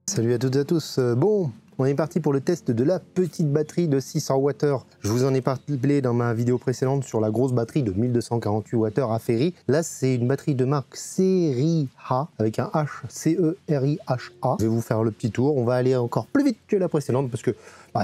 Salut à toutes et à tous. Bon, on est parti pour le test de la petite batterie de 600 Wh. Je vous en ai parlé dans ma vidéo précédente sur la grosse batterie de 1248 Wh à Ferri. Là, c'est une batterie de marque Ceriha avec un H, C-E-R-I-H-A. Je vais vous faire le petit tour. On va aller encore plus vite que la précédente parce que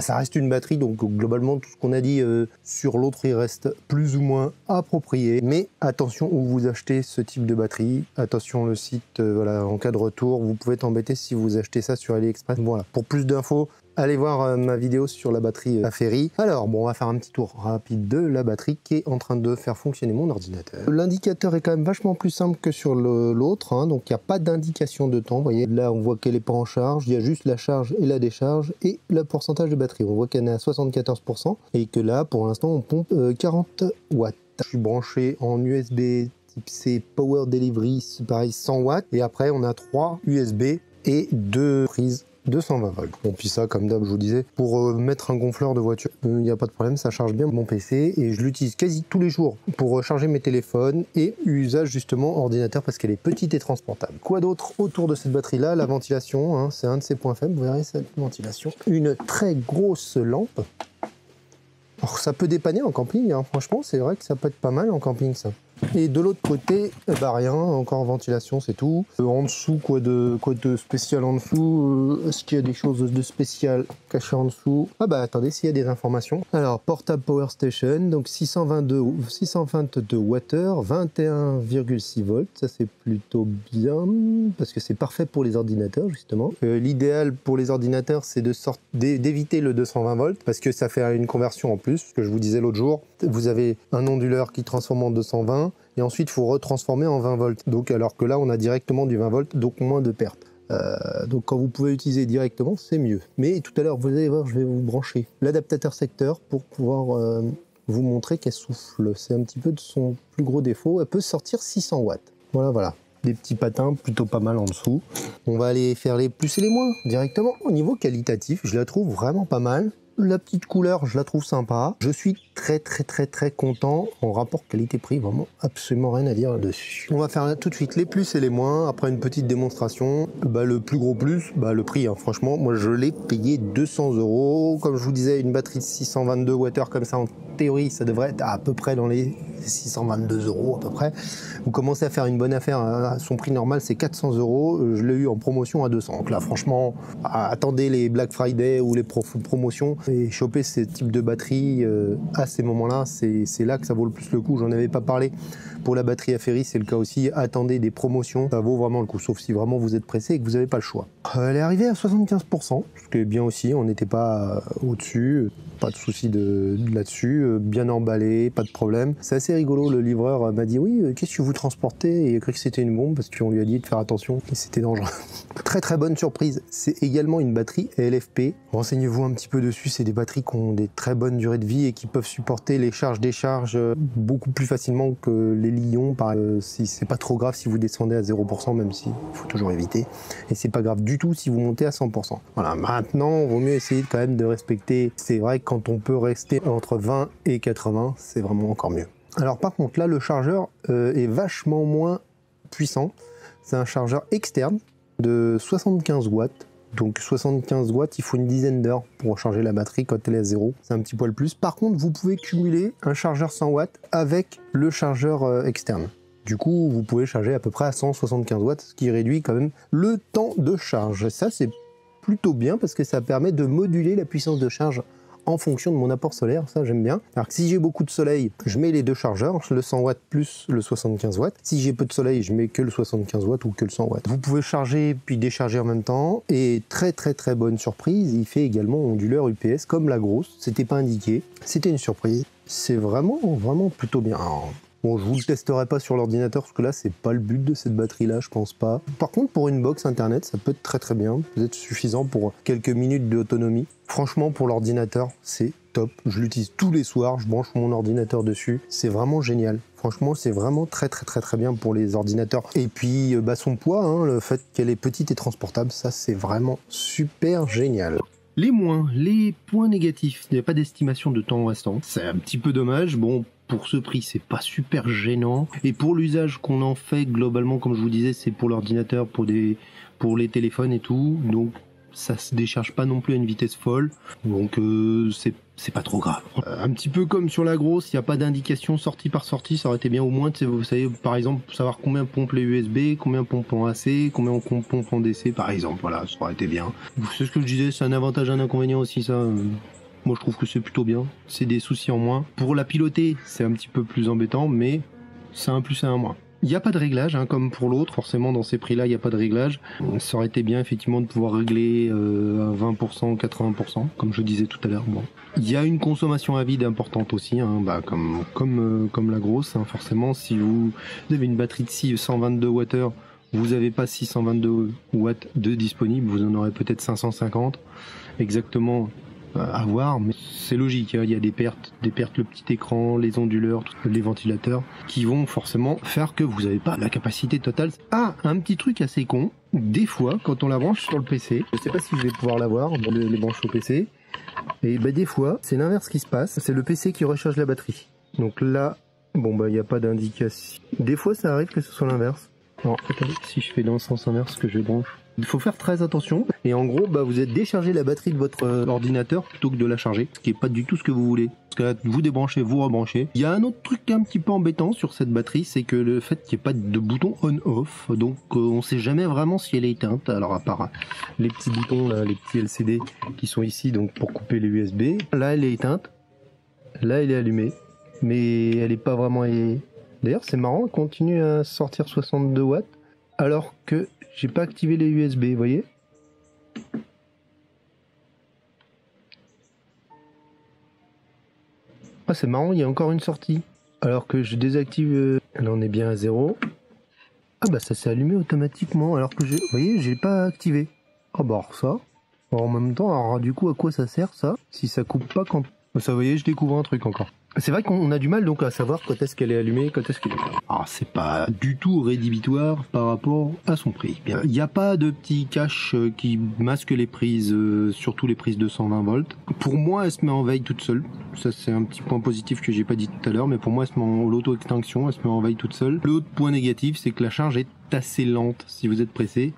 ça reste une batterie, donc globalement tout ce qu'on a dit sur l'autre il reste plus ou moins approprié. Mais attention où vous achetez ce type de batterie, attention le site, voilà, en cas de retour, vous pouvez être embêté si vous achetez ça sur AliExpress. Voilà, pour plus d'infos, allez voir ma vidéo sur la batterie à Ferri. Alors bon, on va faire un petit tour rapide de la batterie qui est en train de faire fonctionner mon ordinateur. L'indicateur est quand même vachement plus simple que sur l'autre, hein, donc il n'y a pas d'indication de temps. Vous voyez, là on voit qu'elle n'est pas en charge, il y a juste la charge et la décharge et le pourcentage de batterie. On voit qu'elle est à 74% et que là pour l'instant on pompe 40 watts. Je suis branché en USB type C Power Delivery, c'est pareil 100 watts et après on a 3 USB et 2 prises 220 volts. Bon, puis ça, comme d'hab, je vous disais, pour mettre un gonfleur de voiture, il n'y a pas de problème, ça charge bien mon PC et je l'utilise quasi tous les jours pour charger mes téléphones et usage justement ordinateur parce qu'elle est petite et transportable. Quoi d'autre autour de cette batterie-là? La ventilation, hein, c'est un de ses points faibles, vous verrez cette ventilation. Une très grosse lampe. Alors, ça peut dépanner en camping, hein. Franchement, c'est vrai que ça peut être pas mal en camping, ça. Et de l'autre côté, rien, encore ventilation, c'est tout. En dessous, quoi de spécial en dessous? Est-ce qu'il y a des choses de spécial cachées en dessous? Ah bah attendez, s'il y a des informations. Alors, portable power station, donc 622 Wh, 21,6 volts, ça c'est plutôt bien, parce que c'est parfait pour les ordinateurs, justement. L'idéal pour les ordinateurs, c'est d'éviter le 220 volts, parce que ça fait une conversion en plus, ce que je vous disais l'autre jour. Vous avez un onduleur qui transforme en 220, et ensuite il faut retransformer en 20 volts. Donc, alors que là on a directement du 20 volts, donc moins de pertes. Donc quand vous pouvez utiliser directement, c'est mieux. Mais tout à l'heure, vous allez voir, je vais vous brancher l'adaptateur secteur pour pouvoir vous montrer qu'elle souffle. C'est un petit peu de son plus gros défaut. Elle peut sortir 600 watts. Voilà. Des petits patins plutôt pas mal en dessous. On va aller faire les plus et les moins directement. Au niveau qualitatif, je la trouve vraiment pas mal. La petite couleur, je la trouve sympa. Je suis très content en rapport qualité-prix, vraiment absolument rien à dire dessus. On va faire tout de suite les plus et les moins. Après une petite démonstration, le plus gros plus, le prix. Hein. Franchement, moi je l'ai payé 200 €. Comme je vous disais, une batterie de 622 Wh comme ça en théorie, ça devrait être à peu près dans les 622 € à peu près. Vous commencez à faire une bonne affaire. Hein. Son prix normal c'est 400 €. Je l'ai eu en promotion à 200. Donc là, franchement, attendez les Black Friday ou les promotions et choper ce type de batterie à ces moments-là, c'est là que ça vaut le plus le coup. J'en avais pas parlé pour la batterie à Ferri, c'est le cas aussi. Attendez des promotions, ça vaut vraiment le coup, sauf si vraiment vous êtes pressé et que vous n'avez pas le choix. Elle est arrivée à 75%, ce qui est bien aussi, on n'était pas au-dessus, pas de souci là-dessus, bien emballé, pas de problème. C'est assez rigolo, le livreur m'a dit oui, qu'est-ce que vous transportez? Et il a cru que c'était une bombe parce qu'on lui a dit de faire attention et c'était dangereux. Très bonne surprise, c'est également une batterie LFP. Renseignez-vous un petit peu dessus, c'est des batteries qui ont des très bonnes durées de vie et qui peuvent supporter les charges-décharges beaucoup plus facilement que les Lion. Si c'est pas trop grave si vous descendez à 0%, même si il faut toujours éviter. Et c'est pas grave du tout si vous montez à 100%. Voilà, maintenant, il vaut mieux essayer quand même de respecter. C'est vrai que quand on peut rester entre 20 et 80, c'est vraiment encore mieux. Alors par contre, là, le chargeur est vachement moins puissant. C'est un chargeur externe de 75 watts. Donc 75 watts, il faut une dizaine d'heures pour recharger la batterie quand elle est à 0. C'est un petit poil plus. Par contre, vous pouvez cumuler un chargeur 100 watts avec le chargeur externe. Du coup, vous pouvez charger à peu près à 175 watts, ce qui réduit quand même le temps de charge. Ça, c'est plutôt bien parce que ça permet de moduler la puissance de charge en fonction de mon apport solaire, ça j'aime bien. Alors que si j'ai beaucoup de soleil, je mets les deux chargeurs, le 100 watts plus le 75 watts. Si j'ai peu de soleil, je mets que le 75 watts ou que le 100 watts. Vous pouvez charger puis décharger en même temps. Et très bonne surprise, il fait également onduleur UPS comme la grosse. C'était pas indiqué, c'était une surprise. C'est vraiment plutôt bien. Alors, bon, je vous le testerai pas sur l'ordinateur parce que là, c'est pas le but de cette batterie-là, je pense pas. Par contre, pour une box internet, ça peut être très bien. Peut-être suffisant pour quelques minutes d'autonomie. Franchement, pour l'ordinateur, c'est top. Je l'utilise tous les soirs, je branche mon ordinateur dessus. C'est vraiment génial. Franchement, c'est vraiment très bien pour les ordinateurs. Et puis, son poids, hein, le fait qu'elle est petite et transportable, ça, c'est vraiment super génial. Les moins, les points négatifs. Il n'y a pas d'estimation de temps restant. C'est un petit peu dommage. Bon, pour ce prix, c'est pas super gênant. Et pour l'usage qu'on en fait, globalement, comme je vous disais, c'est pour l'ordinateur, pour les téléphones et tout. Donc, ça se décharge pas non plus à une vitesse folle, donc c'est pas trop grave. Un petit peu comme sur la grosse, il n'y a pas d'indication sortie par sortie, ça aurait été bien au moins, vous savez, par exemple, savoir combien pompent les USB, combien pompent en AC, combien pompent en DC, par exemple, voilà, ça aurait été bien. C'est ce que je disais, c'est un avantage, un inconvénient aussi, ça. Moi, je trouve que c'est plutôt bien, c'est des soucis en moins. Pour la piloter, c'est un petit peu plus embêtant, mais c'est un plus et un moins. Il n'y a pas de réglage, hein, comme pour l'autre. Forcément, dans ces prix-là, il n'y a pas de réglage. Ça aurait été bien, effectivement, de pouvoir régler à 20%, 80%, comme je disais tout à l'heure. Bon. Il y a une consommation à vide importante aussi, hein, comme la grosse. Hein, forcément, si vous avez une batterie de 622 Wh, vous n'avez pas 622 watts de disponible, vous en aurez peut-être 550. Exactement. À voir, mais c'est logique, hein. Il y a des pertes, le petit écran, les onduleurs, les ventilateurs, qui vont forcément faire que vous n'avez pas la capacité totale. Ah, un petit truc assez con, des fois, quand on la branche sur le PC, je sais pas si je vais pouvoir l'avoir, les branches au PC, et bah des fois, c'est l'inverse qui se passe, c'est le PC qui recharge la batterie. Donc là, bon bah il n'y a pas d'indication. Des fois ça arrive que ce soit l'inverse. Alors, attendez, si je fais dans le sens inverse que je branche. Il faut faire très attention et en gros bah, vous êtes déchargé la batterie de votre ordinateur plutôt que de la charger, ce qui est pas du tout ce que vous voulez. Parce que là, vous débranchez, vous rebranchez. Il y a un autre truc un petit peu embêtant sur cette batterie, c'est que le fait qu'il n'y ait pas de bouton on-off, donc on sait jamais vraiment si elle est éteinte. Alors à part les petits boutons, là, les petits LCD qui sont ici donc pour couper les USB, là elle est éteinte, là elle est allumée, mais elle n'est pas vraiment... D'ailleurs c'est marrant, elle continue à sortir 62 watts alors que j'ai pas activé les USB, vous voyez? Ah c'est marrant, il y a encore une sortie. Alors que je désactive... Là on est bien à 0. Ah bah ça s'est allumé automatiquement alors que vous voyez, j'ai pas activé. Ah bah alors ça... Alors, en même temps, alors du coup à quoi ça sert ça? Si ça coupe pas quand... Ça vous voyez, je découvre un truc encore. C'est vrai qu'on a du mal donc à savoir quand est-ce qu'elle est allumée, quand est-ce qu'elle est... Alors c'est pas du tout rédhibitoire par rapport à son prix. Il n'y a pas de petit cache qui masque les prises, surtout les prises de 120 volts. Pour moi elle se met en veille toute seule. Ça c'est un petit point positif que j'ai pas dit tout à l'heure, mais pour moi elle se met en l'auto-extinction, elle se met en veille toute seule. L'autre point négatif c'est que la charge est assez lente si vous êtes pressé.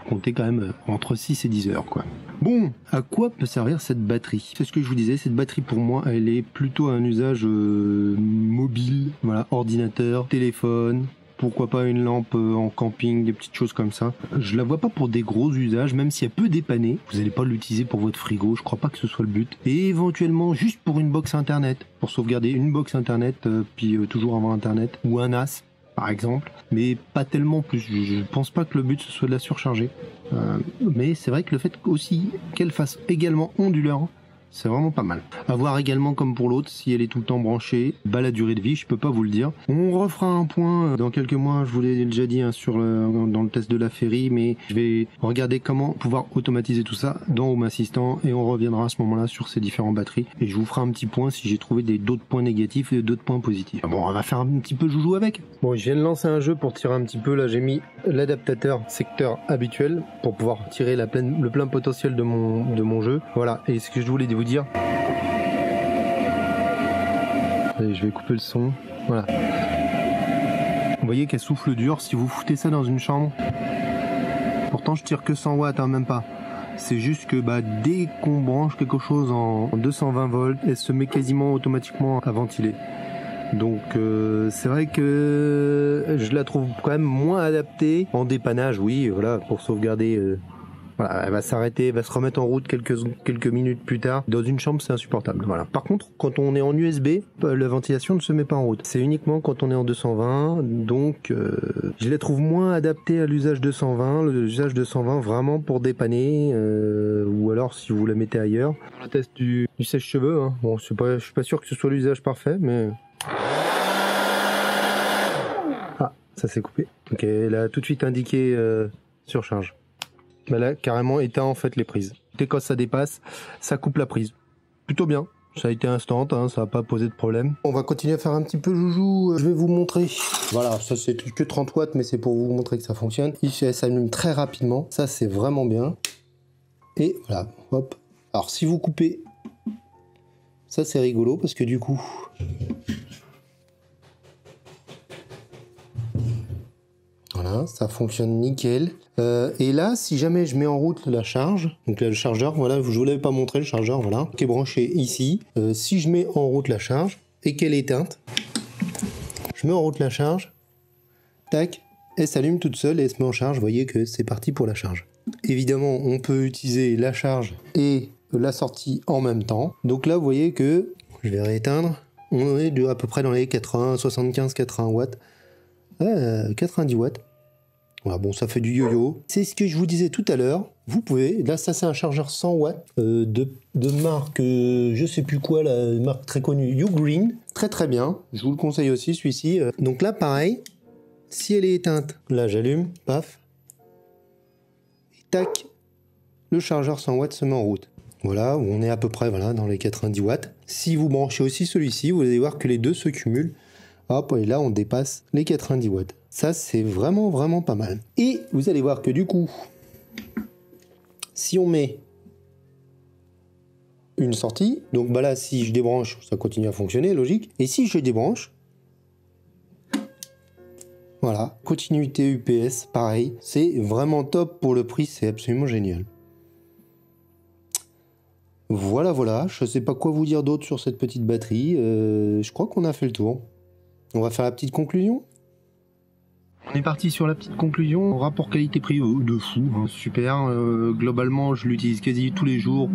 Comptez quand même entre 6 et 10 heures quoi. Bon, à quoi peut servir cette batterie? C'est ce que je vous disais, cette batterie pour moi elle est plutôt à un usage mobile, voilà, ordinateur, téléphone, pourquoi pas une lampe en camping, des petites choses comme ça. Je la vois pas pour des gros usages, même si elle peut dépanner, vous n'allez pas l'utiliser pour votre frigo, je crois pas que ce soit le but. Et éventuellement juste pour une box internet, pour sauvegarder une box internet, puis toujours avoir internet, ou un NAS. Par exemple, mais pas tellement plus. Je pense pas que le but ce soit de la surcharger. Mais c'est vrai que le fait aussi qu'elle fasse également onduleur, c'est vraiment pas mal. À voir également comme pour l'autre, si elle est tout le temps branchée, bah la durée de vie, je peux pas vous le dire. On refera un point dans quelques mois, je vous l'ai déjà dit hein, dans le test de la Ferry, mais je vais regarder comment pouvoir automatiser tout ça dans Home Assistant et on reviendra à ce moment-là sur ces différentes batteries et je vous ferai un petit point si j'ai trouvé d'autres points négatifs et d'autres points positifs. Bon, on va faire un petit peu joujou avec. Bon, je viens de lancer un jeu pour tirer un petit peu, là j'ai mis l'adaptateur secteur habituel pour pouvoir tirer le plein potentiel de mon jeu. Voilà, et ce que je voulais vous dire. Allez, je vais couper le son. Voilà. Vous voyez qu'elle souffle dur. Si vous foutez ça dans une chambre, pourtant je tire que 100 watts, hein, même pas. C'est juste que bah, dès qu'on branche quelque chose en 220 volts, elle se met quasiment automatiquement à ventiler. Donc c'est vrai que je la trouve quand même moins adaptée en dépannage, oui, voilà, pour sauvegarder. Voilà, elle va s'arrêter, elle va se remettre en route quelques minutes plus tard. Dans une chambre, c'est insupportable. Voilà. Par contre, quand on est en USB, la ventilation ne se met pas en route. C'est uniquement quand on est en 220, donc je la trouve moins adaptée à l'usage 220. L'usage 220 vraiment pour dépanner, ou alors si vous la mettez ailleurs. Pour le test du sèche-cheveux, hein. Bon, je suis pas sûr que ce soit l'usage parfait, mais... Ah, ça s'est coupé. Ok, elle a tout de suite indiqué surcharge. Bah là, carrément éteint en fait les prises. Dès que ça dépasse, ça coupe la prise. Plutôt bien. Ça a été instant, hein, ça n'a pas posé de problème. On va continuer à faire un petit peu joujou. Je vais vous montrer. Voilà, ça c'est que 30 watts, mais c'est pour vous montrer que ça fonctionne. Ici, elle s'allume très rapidement. Ça, c'est vraiment bien. Et voilà, hop. Alors, si vous coupez, ça c'est rigolo parce que du coup... Voilà, ça fonctionne nickel. Et là, si jamais je mets en route la charge, donc là, le chargeur, voilà, je vous l'avais pas montré le chargeur, voilà, qui est branché ici. Si je mets en route la charge et qu'elle est éteinte, je mets en route la charge, tac, elle s'allume toute seule et elle se met en charge. Vous voyez que c'est parti pour la charge. Évidemment, on peut utiliser la charge et la sortie en même temps. Donc là, vous voyez que, je vais rééteindre, on est à peu près dans les 80, 75, 80 watts. 90 watts. Voilà, bon, ça fait du yo-yo. C'est ce que je vous disais tout à l'heure. Vous pouvez, là, ça c'est un chargeur 100 watts de marque, je sais plus quoi, la marque très connue, Ugreen. Très très bien. Je vous le conseille aussi, celui-ci. Donc là, pareil, si elle est éteinte, là j'allume, paf. Et tac, le chargeur 100 watts se met en route. Voilà, on est à peu près voilà, dans les 90 watts. Si vous branchez aussi celui-ci, vous allez voir que les deux se cumulent. Hop, et là on dépasse les 90 watts. Ça c'est vraiment vraiment pas mal. Et vous allez voir que du coup, si on met une sortie, donc bah là si je débranche, ça continue à fonctionner, logique. Et si je débranche, voilà, continuité UPS, pareil. C'est vraiment top pour le prix, c'est absolument génial. Voilà, voilà, je sais pas quoi vous dire d'autre sur cette petite batterie. Je crois qu'on a fait le tour. On va faire la petite conclusion. On est parti sur la petite conclusion. Rapport qualité-prix de fou, hein, super. Globalement, je l'utilise quasi tous les jours.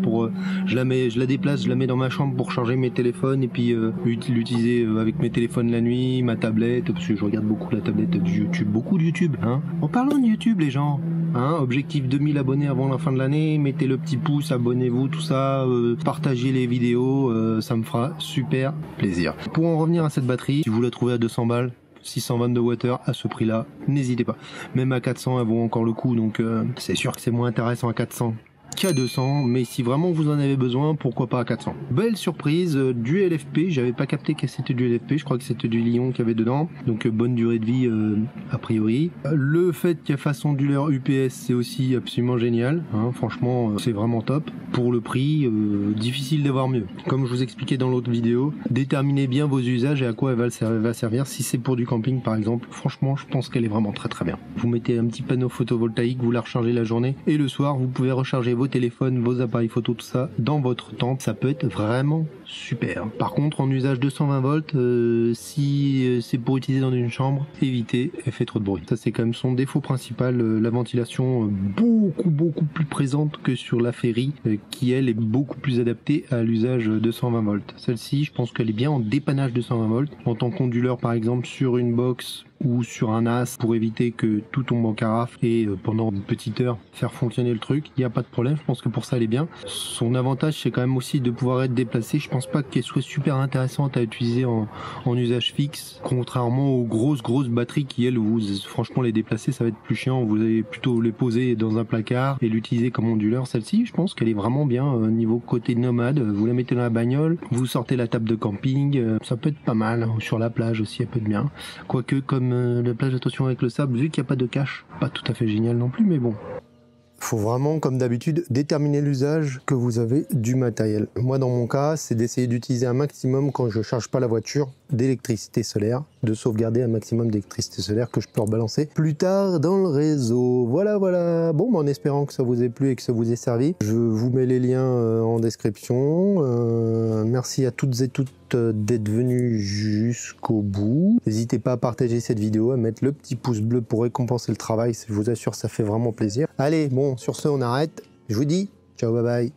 Je la déplace, je la mets dans ma chambre pour charger mes téléphones et puis l'utiliser avec mes téléphones la nuit, ma tablette, parce que je regarde beaucoup la tablette du YouTube, beaucoup de YouTube. Hein. En parlant de YouTube, les gens, hein, objectif 2000 abonnés avant la fin de l'année. Mettez le petit pouce, abonnez-vous, tout ça, partagez les vidéos, ça me fera super plaisir. Pour en revenir à cette batterie, si vous la trouvez à 200 balles. 622 Wh à ce prix-là, n'hésitez pas. Même à 400, elles vaut encore le coup, donc c'est sûr que c'est moins intéressant à 400 qu'à 200, mais si vraiment vous en avez besoin, pourquoi pas à 400. Belle surprise, du LFP, j'avais pas capté que c'était du LFP, je crois que c'était du Lion qu'il y avait dedans, donc bonne durée de vie a priori. Le fait qu'il y a face onduleur UPS, c'est aussi absolument génial, hein, franchement c'est vraiment top. Pour le prix, difficile d'avoir mieux. Comme je vous expliquais dans l'autre vidéo, déterminez bien vos usages et à quoi elle va servir. Si c'est pour du camping par exemple, franchement je pense qu'elle est vraiment très très bien. Vous mettez un petit panneau photovoltaïque, vous la rechargez la journée, et le soir vous pouvez recharger vos téléphones, vos appareils photo, tout ça, dans votre tente, ça peut être vraiment super. Par contre, en usage 220 volts, si c'est pour utiliser dans une chambre, évitez, elle fait trop de bruit. Ça c'est quand même son défaut principal, la ventilation beaucoup plus présente que sur la Ferry, qui elle est beaucoup plus adaptée à l'usage 220 volts. Celle-ci, je pense qu'elle est bien en dépannage 220 volts, en tant qu'onduleur par exemple sur une box ou sur un as pour éviter que tout tombe en carafe et pendant une petite heure faire fonctionner le truc, il n'y a pas de problème, je pense que pour ça elle est bien. Son avantage c'est quand même aussi de pouvoir être déplacée, je pense pas qu'elle soit super intéressante à utiliser en usage fixe, contrairement aux grosses batteries qui elles, franchement les déplacer ça va être plus chiant, vous allez plutôt les poser dans un placard et l'utiliser comme onduleur. Celle-ci je pense qu'elle est vraiment bien niveau côté nomade, vous la mettez dans la bagnole, vous sortez la table de camping, ça peut être pas mal, sur la plage aussi elle peut être bien, quoique comme la plage, attention avec le sable, vu qu'il n'y a pas de cache, pas tout à fait génial non plus, mais bon. Faut vraiment, comme d'habitude, déterminer l'usage que vous avez du matériel. Moi, dans mon cas, c'est d'essayer d'utiliser un maximum, quand je ne charge pas la voiture, d'électricité solaire, de sauvegarder un maximum d'électricité solaire que je peux rebalancer plus tard dans le réseau. Voilà, voilà. Bon, en espérant que ça vous ait plu et que ça vous ait servi, je vous mets les liens en description. Merci à toutes et toutes d'être venus jusqu'au bout. N'hésitez pas à partager cette vidéo, à mettre le petit pouce bleu pour récompenser le travail. Je vous assure, ça fait vraiment plaisir. Allez, bon, sur ce, on arrête. Je vous dis ciao, bye bye.